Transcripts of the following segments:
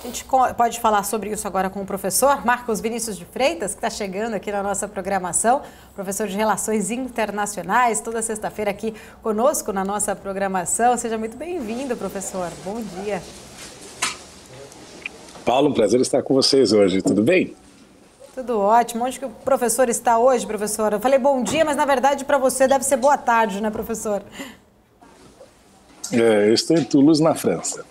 A gente pode falar sobre isso agora com o professor Marcos Vinícius de Freitas, que está chegando aqui na nossa programação, professor de Relações Internacionais, toda sexta-feira aqui conosco na nossa programação. Seja muito bem-vindo, professor. Bom dia. Paulo, um prazer estar com vocês hoje. Tudo bem? Tudo ótimo. Onde que o professor está hoje, professor? Eu falei bom dia, mas na verdade para você deve ser boa tarde, né, professor? Eu estou em Toulouse, na França.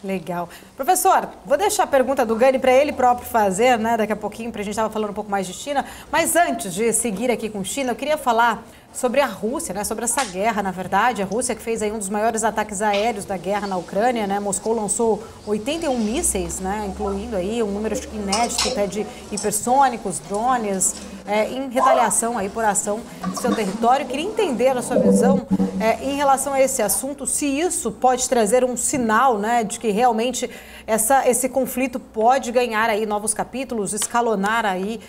Legal. Professor, vou deixar a pergunta do Gani para ele próprio fazer, né? Daqui a pouquinho, para a gente estava falando um pouco mais de China. Mas antes de seguir aqui com China, eu queria falar sobre a Rússia, né? Sobre essa guerra, na verdade. A Rússia que fez aí um dos maiores ataques aéreos da guerra na Ucrânia, né? Moscou lançou 81 mísseis, né? Incluindo aí um número inédito até de hipersônicos, drones, em retaliação aí por ação do seu território. Eu queria entender a sua visão em relação a esse assunto, se isso pode trazer um sinal, né, de que realmente esse conflito pode ganhar aí novos capítulos, escalonar aí,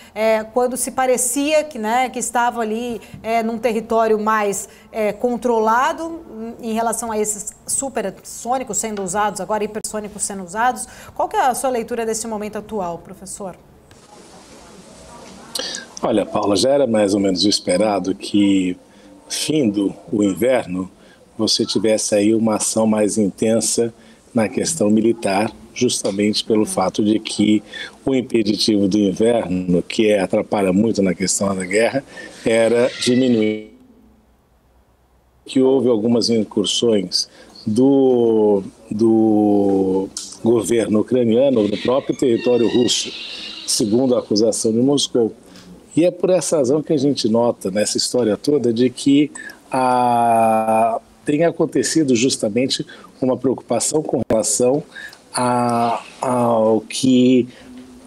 quando se parecia que, né, que estava ali num território mais controlado em relação a esses supersônicos sendo usados, agora hipersônicos sendo usados. Qual que é a sua leitura desse momento atual, professor? Olha, Paula, já era mais ou menos esperado que, findo o inverno, você tivesse aí uma ação mais intensa na questão militar, justamente pelo fato de que o impeditivo do inverno, que atrapalha muito na questão da guerra, era diminuir. Que houve algumas incursões do governo ucraniano no próprio território russo, segundo a acusação de Moscou. E é por essa razão que a gente nota nessa história toda de que tem acontecido justamente uma preocupação com relação ao que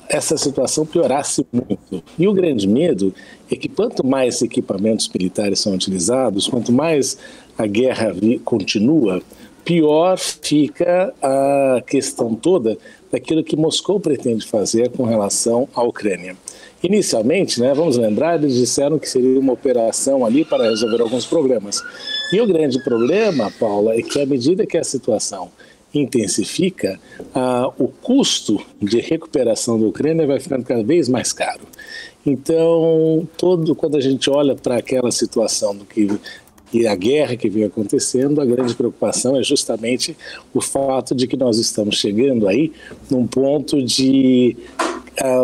essa situação piorasse muito. E o grande medo é que quanto mais equipamentos militares são utilizados, quanto mais a guerra continua, pior fica a questão toda daquilo que Moscou pretende fazer com relação à Ucrânia. Inicialmente, né, vamos lembrar, eles disseram que seria uma operação ali para resolver alguns problemas. E o grande problema, Paula, é que à medida que a situação intensifica, o custo de recuperação da Ucrânia vai ficando cada vez mais caro. Então, quando a gente olha para aquela situação e a guerra que vem acontecendo, a grande preocupação é justamente o fato de que nós estamos chegando aí num ponto de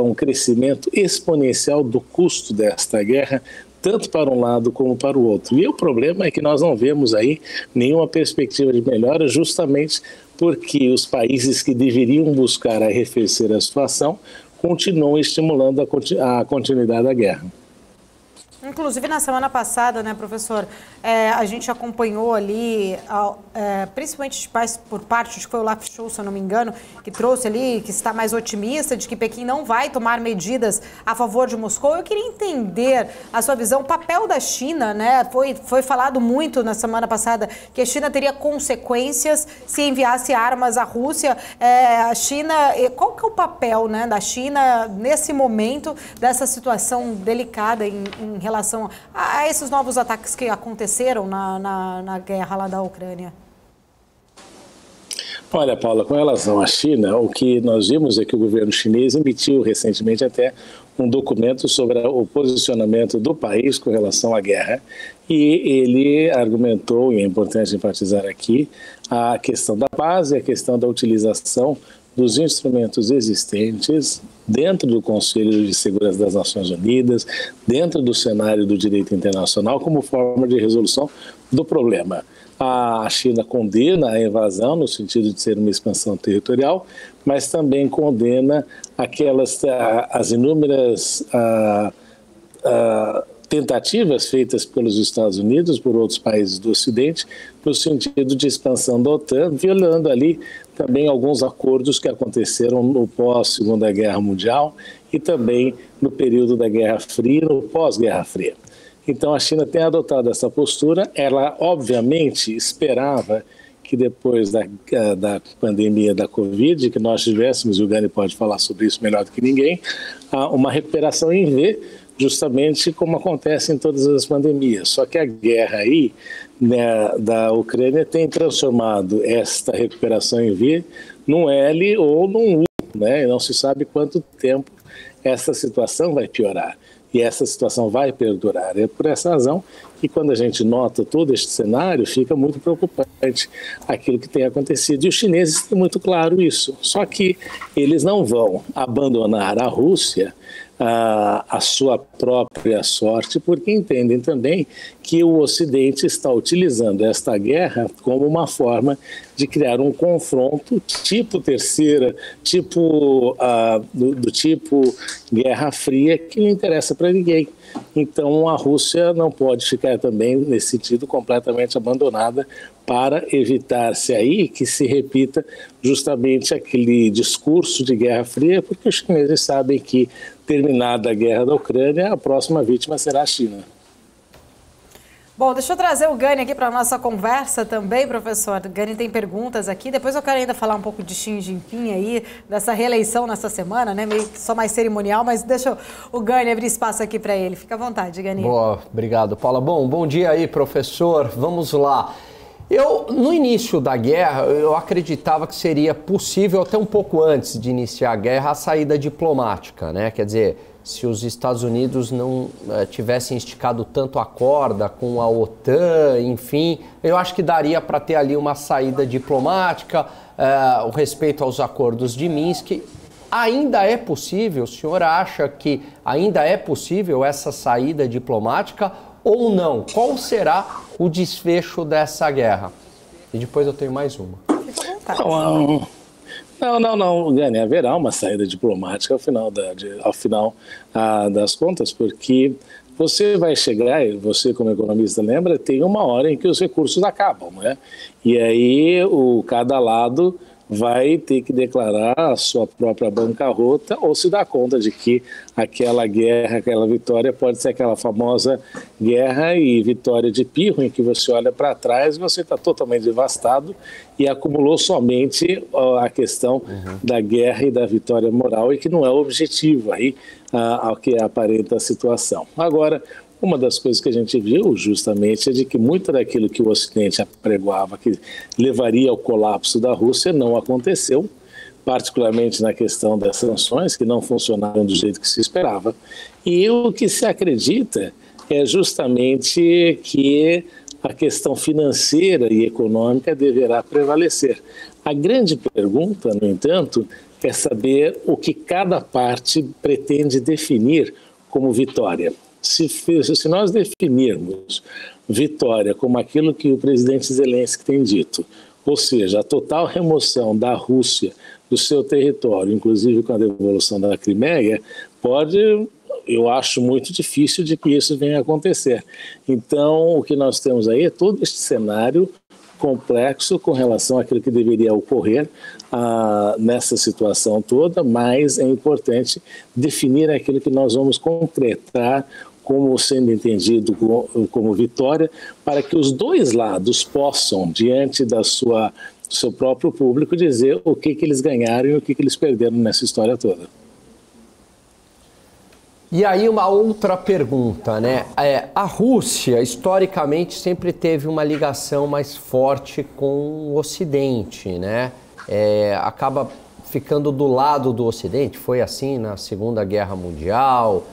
um crescimento exponencial do custo desta guerra, tanto para um lado como para o outro. E o problema é que nós não vemos aí nenhuma perspectiva de melhora, justamente porque os países que deveriam buscar arrefecer a situação continuam estimulando a continuidade da guerra. Inclusive, na semana passada, né, professor, a gente acompanhou ali, principalmente por parte, acho que foi o Olaf Scholz, se eu não me engano, que trouxe ali, que está mais otimista de que Pequim não vai tomar medidas a favor de Moscou. Eu queria entender a sua visão, o papel da China, né? Foi falado muito na semana passada que a China teria consequências se enviasse armas à Rússia. A China, qual que é o papel, né, da China nesse momento dessa situação delicada em relação a esses novos ataques que aconteceram na guerra lá da Ucrânia? Olha, Paula, com relação à China, o que nós vimos é que o governo chinês emitiu recentemente até um documento sobre o posicionamento do país com relação à guerra, e ele argumentou, e é importante enfatizar aqui, a questão da paz e a questão da utilização dos instrumentos existentes dentro do Conselho de Segurança das Nações Unidas, dentro do cenário do direito internacional, como forma de resolução do problema. A China condena a invasão no sentido de ser uma expansão territorial, mas também condena as inúmeras tentativas feitas pelos Estados Unidos, por outros países do Ocidente, no sentido de expansão da OTAN, violando ali também alguns acordos que aconteceram no pós-Segunda Guerra Mundial e também no período da Guerra Fria, no pós-Guerra Fria. Então a China tem adotado essa postura. Ela obviamente esperava que depois da pandemia da Covid, que nós tivéssemos, e o Gani pode falar sobre isso melhor do que ninguém, uma recuperação em V, justamente como acontece em todas as pandemias. Só que a guerra aí, né, da Ucrânia tem transformado esta recuperação em V num L ou num U, né? E não se sabe quanto tempo essa situação vai piorar. E essa situação vai perdurar. É por essa razão que, quando a gente nota todo este cenário, fica muito preocupante aquilo que tem acontecido. E os chineses têm muito claro isso. Só que eles não vão abandonar a Rússia a sua própria sorte, porque entendem também que o Ocidente está utilizando esta guerra como uma forma de criar um confronto tipo terceira, do tipo Guerra Fria, que não interessa para ninguém. Então a Rússia não pode ficar também, nesse sentido, completamente abandonada, para evitar-se aí que se repita justamente aquele discurso de Guerra Fria, porque os chineses sabem que, terminada a guerra da Ucrânia, a próxima vítima será a China. Bom, deixa eu trazer o Gani aqui para a nossa conversa também, professor. O Gani tem perguntas aqui. Depois eu quero ainda falar um pouco de Xi Jinping aí, dessa reeleição nessa semana, né? Meio que só mais cerimonial, mas deixa o Gani abrir espaço aqui para ele. Fica à vontade, Gani. Boa, obrigado, Paula. Bom dia aí, professor. Vamos lá. No início da guerra, eu acreditava que seria possível, até um pouco antes de iniciar a guerra, a saída diplomática, né? Quer dizer, se os Estados Unidos não tivessem esticado tanto a corda com a OTAN, enfim, eu acho que daria para ter ali uma saída diplomática, o respeito aos acordos de Minsk. Ainda é possível? O senhor acha que ainda é possível essa saída diplomática ou não? Qual será o desfecho dessa guerra? E depois eu tenho mais uma. Não, Gani, haverá uma saída diplomática ao final das contas, porque você vai chegar, e você como economista lembra, tem uma hora em que os recursos acabam, né? E aí cada lado vai ter que declarar a sua própria bancarrota ou se dar conta de que aquela guerra, aquela vitória pode ser aquela famosa guerra e vitória de Pirro, em que você olha para trás e você está totalmente devastado e acumulou somente a questão da guerra e da vitória moral, e que não é o objetivo aí ao que aparenta a situação. Agora, uma das coisas que a gente viu justamente é de que muito daquilo que o Ocidente apregoava que levaria ao colapso da Rússia não aconteceu, particularmente na questão das sanções, que não funcionaram do jeito que se esperava. E o que se acredita é justamente que a questão financeira e econômica deverá prevalecer. A grande pergunta, no entanto, é saber o que cada parte pretende definir como vitória. Se nós definirmos vitória como aquilo que o presidente Zelensky tem dito, ou seja, a total remoção da Rússia do seu território, inclusive com a devolução da Crimeia, eu acho muito difícil de que isso venha a acontecer. Então, o que nós temos aí é todo este cenário complexo com relação àquilo que deveria ocorrer nessa situação toda, mas é importante definir aquilo que nós vamos concretar como sendo entendido como vitória, para que os dois lados possam, diante do seu próprio público, dizer o que eles ganharam e o que eles perderam nessa história toda. E aí uma outra pergunta, né? A Rússia, historicamente, sempre teve uma ligação mais forte com o Ocidente, né? Acaba ficando do lado do Ocidente, foi assim na Segunda Guerra Mundial,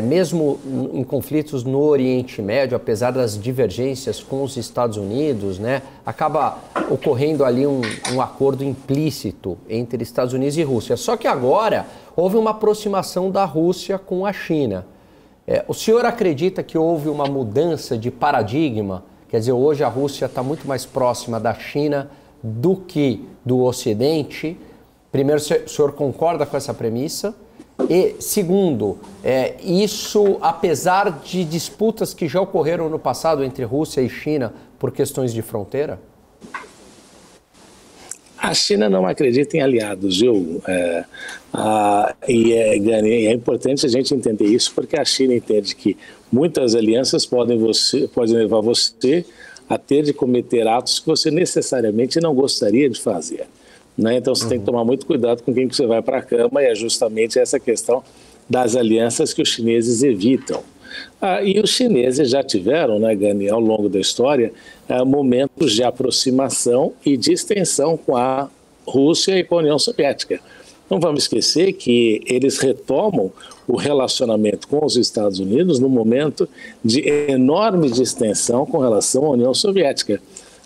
mesmo em conflitos no Oriente Médio, apesar das divergências com os Estados Unidos, né? Acaba ocorrendo ali um acordo implícito entre Estados Unidos e Rússia. Só que agora houve uma aproximação da Rússia com a China. O senhor acredita que houve uma mudança de paradigma? Quer dizer, hoje a Rússia está muito mais próxima da China do que do Ocidente? Primeiro, o senhor concorda com essa premissa? E segundo, isso apesar de disputas que já ocorreram no passado entre Rússia e China por questões de fronteira? A China não acredita em aliados, viu? É importante a gente entender isso, porque a China entende que muitas alianças podem levar você a ter de cometer atos que você necessariamente não gostaria de fazer. Né? Então você tem que tomar muito cuidado com quem que você vai para a cama, e é justamente essa questão das alianças que os chineses evitam. E os chineses já tiveram, né, Gani, ao longo da história, momentos de aproximação e de extensão com a Rússia e com a União Soviética. Não vamos esquecer que eles retomam o relacionamento com os Estados Unidos no momento de enorme distensão com relação à União Soviética,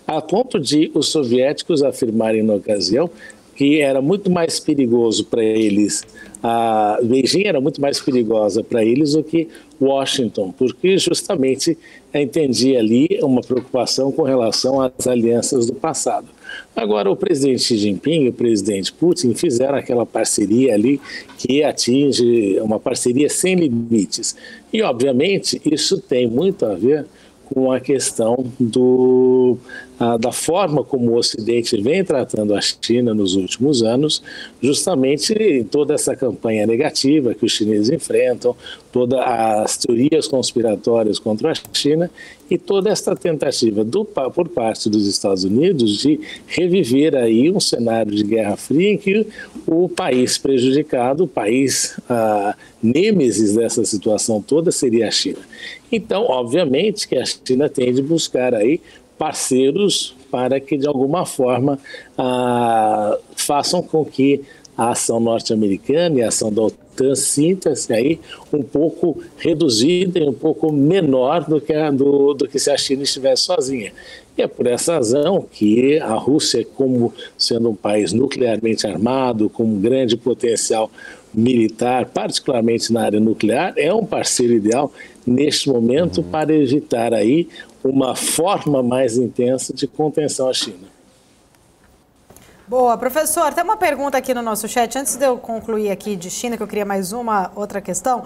a ponto de os soviéticos afirmarem na ocasião que era muito mais perigoso para eles, a Beijing era muito mais perigosa para eles do que Washington, porque justamente entendia ali uma preocupação com relação às alianças do passado. Agora, o presidente Xi Jinping e o presidente Putin fizeram aquela parceria ali que atinge uma parceria sem limites. E, obviamente, isso tem muito a ver com a questão da forma como o Ocidente vem tratando a China nos últimos anos, justamente em toda essa campanha negativa que os chineses enfrentam, todas as teorias conspiratórias contra a China e toda essa tentativa por parte dos Estados Unidos de reviver aí um cenário de Guerra Fria em que o país prejudicado, o país nêmesis dessa situação toda seria a China. Então, obviamente que a China tem de buscar aí parceiros para que, de alguma forma, façam com que a ação norte-americana e a ação da OTAN sinta-se aí um pouco reduzida e um pouco menor do que se a China estivesse sozinha. E é por essa razão que a Rússia, como sendo um país nuclearmente armado, com um grande potencial militar, particularmente na área nuclear, é um parceiro ideal neste momento para evitar aí uma forma mais intensa de contenção à China. Boa, professor, tem uma pergunta aqui no nosso chat, antes de eu concluir aqui de China, que eu queria mais outra questão,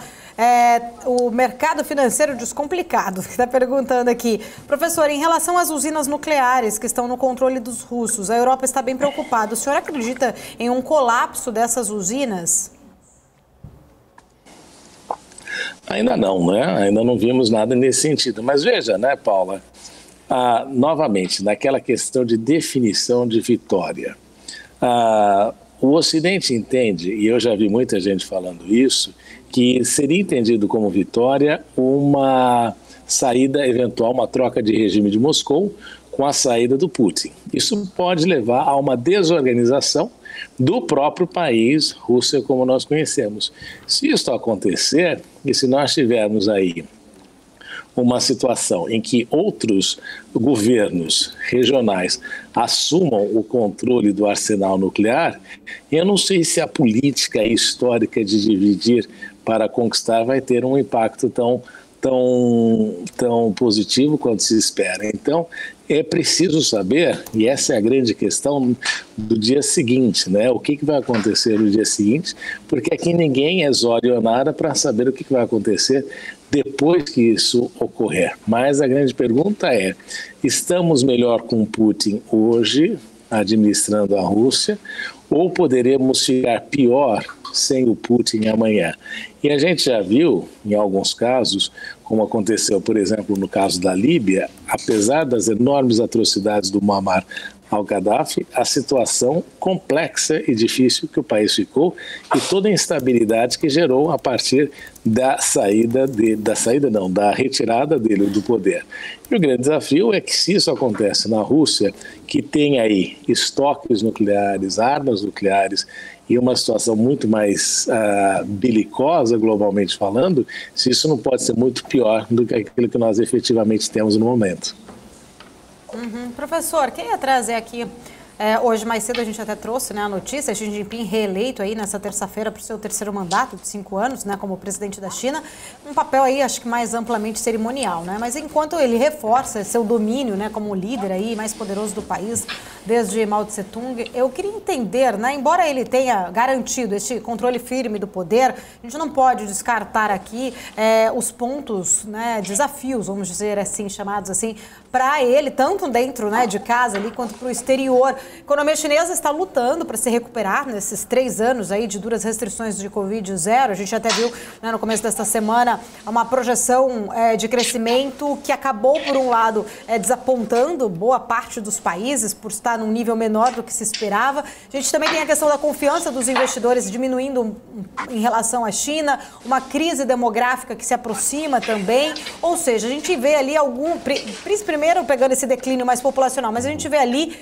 o mercado financeiro descomplicado, que está perguntando aqui, professor, em relação às usinas nucleares que estão no controle dos russos, a Europa está bem preocupada, o senhor acredita em um colapso dessas usinas? Ainda não, né? Ainda não vimos nada nesse sentido. Mas veja, né, Paula, novamente, naquela questão de definição de vitória. O Ocidente entende, e eu já vi muita gente falando isso, que seria entendido como vitória uma saída eventual, uma troca de regime de Moscou com a saída do Putin. Isso pode levar a uma desorganização do próprio país, Rússia, como nós conhecemos. Se isso acontecer, e se nós tivermos aí uma situação em que outros governos regionais assumam o controle do arsenal nuclear, eu não sei se a política histórica de dividir para conquistar vai ter um impacto tão positivo quanto se espera. Então, é preciso saber, e essa é a grande questão do dia seguinte, né? O que vai acontecer no dia seguinte, porque aqui ninguém é Zorionara para saber o que vai acontecer depois que isso ocorrer. Mas a grande pergunta é, estamos melhor com Putin hoje, administrando a Rússia, ou poderemos ficar pior sem o Putin amanhã? E a gente já viu, em alguns casos, como aconteceu, por exemplo, no caso da Líbia, apesar das enormes atrocidades do Muammar al-Gaddafi, a situação complexa e difícil que o país ficou e toda a instabilidade que gerou a partir da da retirada dele do poder. E o grande desafio é que se isso acontece na Rússia, que tem aí estoques nucleares, armas nucleares e uma situação muito mais belicosa, globalmente falando, se isso não pode ser muito pior do que aquilo que nós efetivamente temos no momento. Professor, quem ia trazer aqui, hoje mais cedo a gente até trouxe, né, a notícia, Xi Jinping reeleito aí nessa terça-feira para o seu terceiro mandato de 5 anos, né, como presidente da China, um papel aí acho que mais amplamente cerimonial, né, mas enquanto ele reforça seu domínio, né, como líder aí mais poderoso do país desde Mao Tse Tung, eu queria entender, né, embora ele tenha garantido este controle firme do poder, a gente não pode descartar aqui os pontos, né, desafios, vamos dizer assim, chamados assim, para ele, tanto dentro, né, de casa ali, quanto para o exterior. A economia chinesa está lutando para se recuperar nesses 3 anos aí de duras restrições de Covid-0. A gente até viu, né, no começo desta semana uma projeção de crescimento que acabou, por um lado, desapontando boa parte dos países por estar está num nível menor do que se esperava. A gente também tem a questão da confiança dos investidores diminuindo em relação à China, uma crise demográfica que se aproxima também. Ou seja, a gente vê ali primeiro pegando esse declínio mais populacional, mas a gente vê ali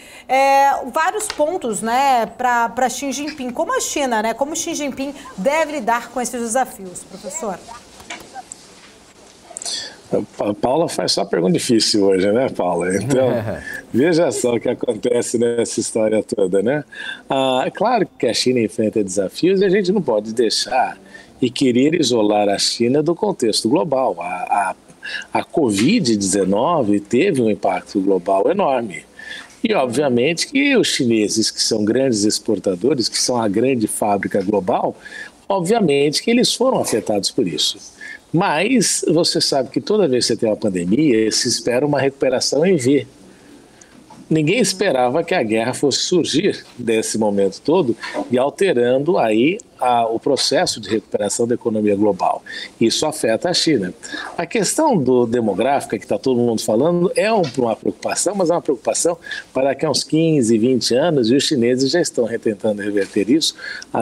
vários pontos, né, para Xi Jinping. Como a China, né, como Xi Jinping deve lidar com esses desafios, professor? A Paula faz só pergunta difícil hoje, né, Paula? Então, veja só o que acontece nessa história toda, né? É claro que a China enfrenta desafios e a gente não pode deixar e querer isolar a China do contexto global. A Covid-19 teve um impacto global enorme. E, obviamente, que os chineses, que são grandes exportadores, que são a grande fábrica global, obviamente que eles foram afetados por isso. Mas você sabe que toda vez que você tem uma pandemia, se espera uma recuperação em V. Ninguém esperava que a guerra fosse surgir desse momento todo e alterando aí o processo de recuperação da economia global. Isso afeta a China. A questão demográfica que está todo mundo falando é uma preocupação, mas é uma preocupação para daqui a uns 15, 20 anos, e os chineses já estão tentando reverter isso,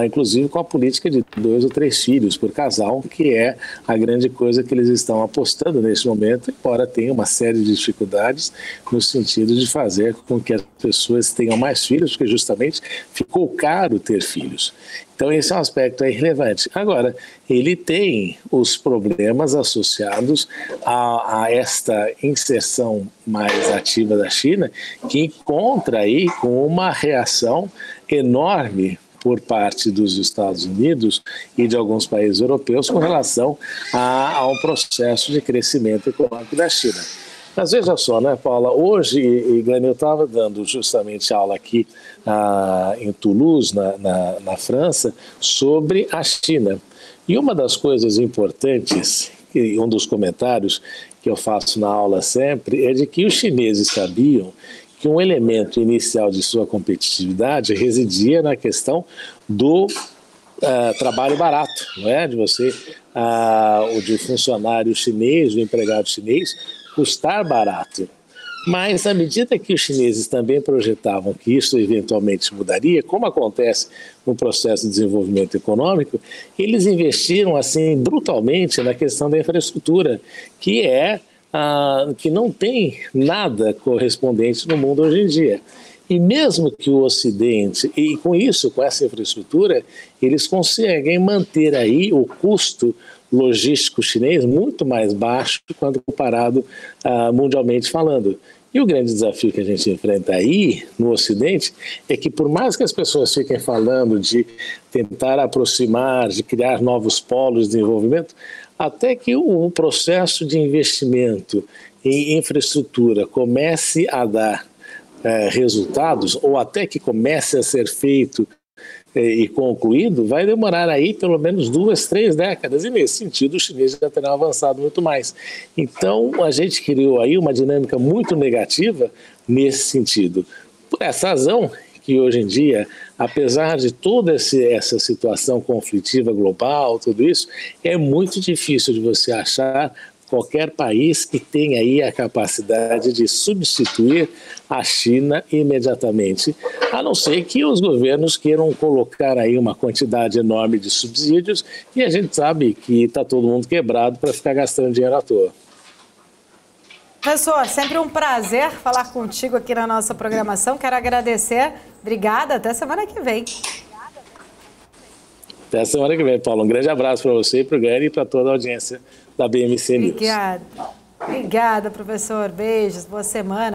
inclusive com a política de 2 ou 3 filhos por casal, que é a grande coisa que eles estão apostando neste momento, embora tenha uma série de dificuldades no sentido de fazer com que as pessoas tenham mais filhos, porque justamente ficou caro ter filhos. Então, esse é um aspecto aí relevante. Agora, ele tem os problemas associados a esta inserção mais ativa da China, que encontra aí com uma reação enorme por parte dos Estados Unidos e de alguns países europeus com relação a um processo de crescimento econômico da China. Mas veja só, né, Paula, hoje, e Glenn, eu estava dando justamente aula aqui em Toulouse, na França, sobre a China. E uma das coisas importantes, um dos comentários que eu faço na aula sempre, é de que os chineses sabiam que um elemento inicial de sua competitividade residia na questão do trabalho barato, não é? De você, de funcionário chinês, do empregado chinês, custar barato. Mas, à medida que os chineses também projetavam que isso eventualmente mudaria, como acontece no processo de desenvolvimento econômico, eles investiram assim brutalmente na questão da infraestrutura, que não tem nada correspondente no mundo hoje em dia. E mesmo que o Ocidente, e com isso, com essa infraestrutura, eles conseguem manter aí o custo logístico chinês muito mais baixo quando comparado mundialmente falando. E o grande desafio que a gente enfrenta aí no Ocidente é que, por mais que as pessoas fiquem falando de tentar aproximar, de criar novos polos de desenvolvimento, até que o processo de investimento em infraestrutura comece a dar resultados, ou até que comece a ser feito e concluído, vai demorar aí pelo menos 2, 3 décadas, e nesse sentido os chineses já terão avançado muito mais. Então a gente criou aí uma dinâmica muito negativa nesse sentido. Por essa razão que hoje em dia, apesar de toda essa situação conflitiva global, tudo isso, é muito difícil de você achar qualquer país que tenha aí a capacidade de substituir a China imediatamente, a não ser que os governos queiram colocar aí uma quantidade enorme de subsídios, e a gente sabe que está todo mundo quebrado para ficar gastando dinheiro à toa. Professor, sempre um prazer falar contigo aqui na nossa programação. Quero agradecer. Obrigada. Até semana que vem. Até semana que vem, Paulo. Um grande abraço para você, para o Gary e para toda a audiência da BMC News. Obrigada. Obrigada, professor. Beijos. Boa semana.